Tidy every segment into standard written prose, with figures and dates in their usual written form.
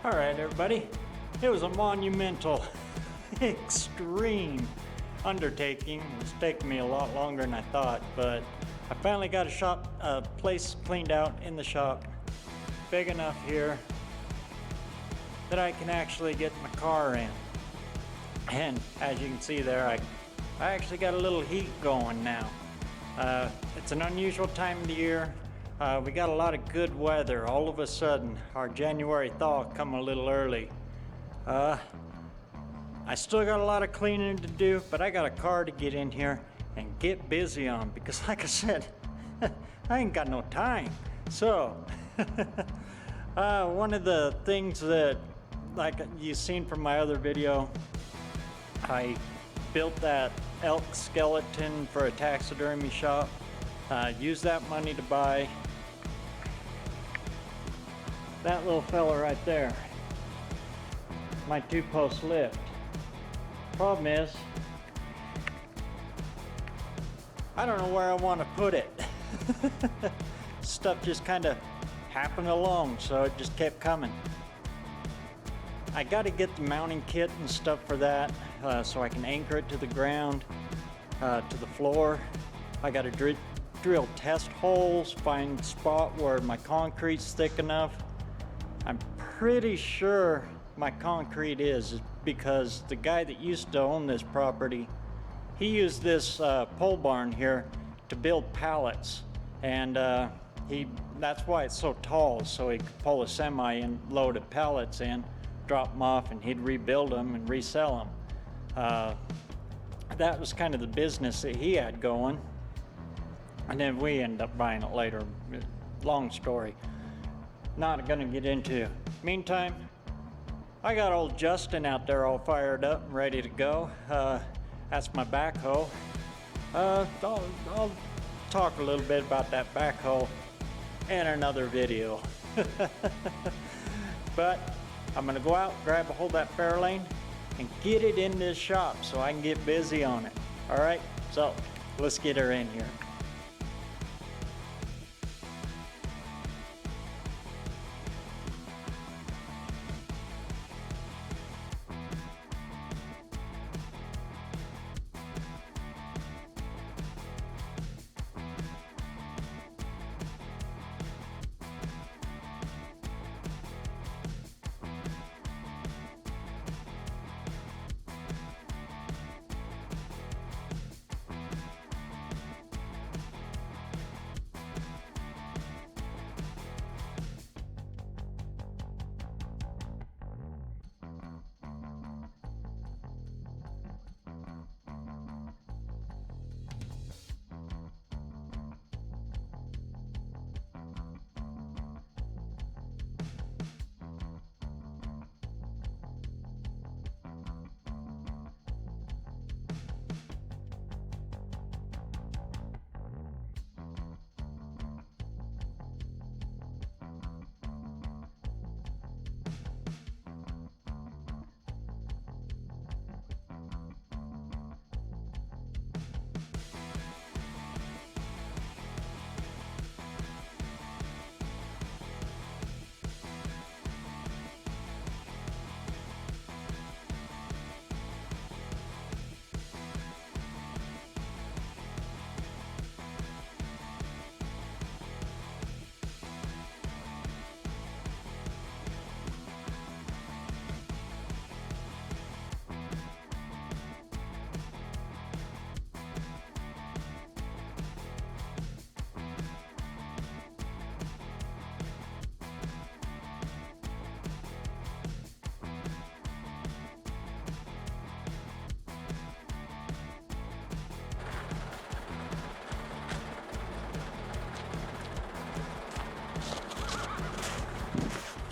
All right, everybody. It was a monumental, extreme undertaking. It was taking me a lot longer than I thought, but I finally got a place cleaned out in the shop, big enough here that I can actually get my car in. And as you can see there, I actually got a little heat going now. It's an unusual time of the year. We got a lot of good weather. All of a sudden, our January thaw come a little early. I still got a lot of cleaning to do, but I got a car to get in here and get busy on because, like I said, I ain't got no time. So, one of the things that, like you've seen from my other video, I built that elk skeleton for a taxidermy shop. Used that money to buy that little fella right there, my 2-post lift. Problem is, I don't know where I want to put it. Stuff just kind of happened along, so it just kept coming. I got to get the mounting kit and stuff for that, so I can anchor it to the ground, to the floor. I got to drill test holes, find spot where my concrete's thick enough. I'm pretty sure my concrete is because the guy that used to own this property, he used this pole barn here to build pallets, and that's why it's so tall, so he could pull a semi and load of pallets in, drop them off, and he'd rebuild them and resell them. That was kind of the business that he had going, and then we ended up buying it later. Long story, not gonna get into. Meantime, I got old Justin out there all fired up and ready to go. That's my backhoe. I'll talk a little bit about that backhoe in another video. But I'm gonna go out, grab a hold of that Fairlane, and get it in this shop so I can get busy on it. All right, so let's get her in here.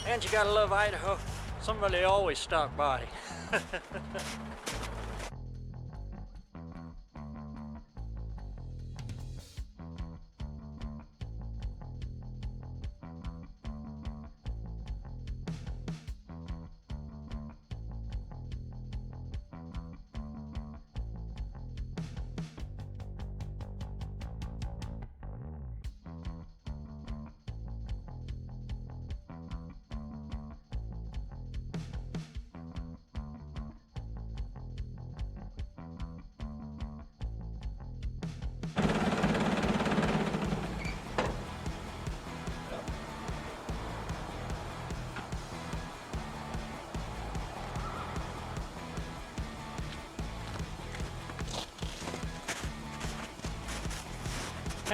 And you gotta love Idaho. Somebody always stop by.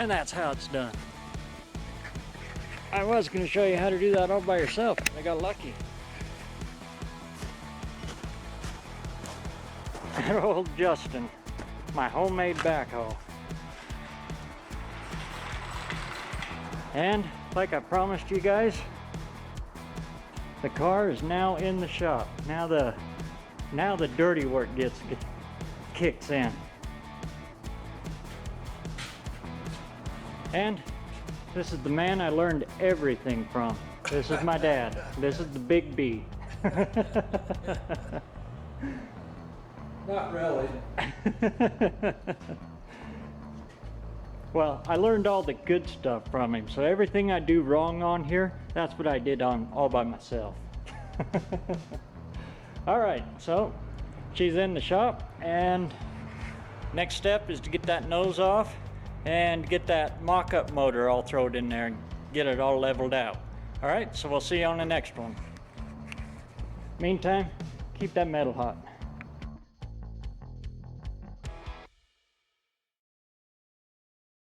And that's how it's done. I was going to show you how to do that all by yourself. I got lucky. And old Justin, my homemade backhoe. And like I promised you guys, the car is now in the shop. Now the dirty work kicks in. And this is the man I learned everything from. This is my dad. This is the big B. Not really. Well, I learned all the good stuff from him, so everything I do wrong on here, that's what I did on all by myself. All right, so she's in the shop, and next step is to get that nose off and get that mock-up motor all thrown in there and get it all leveled out. All right, so we'll see you on the next one. Meantime, keep that metal hot.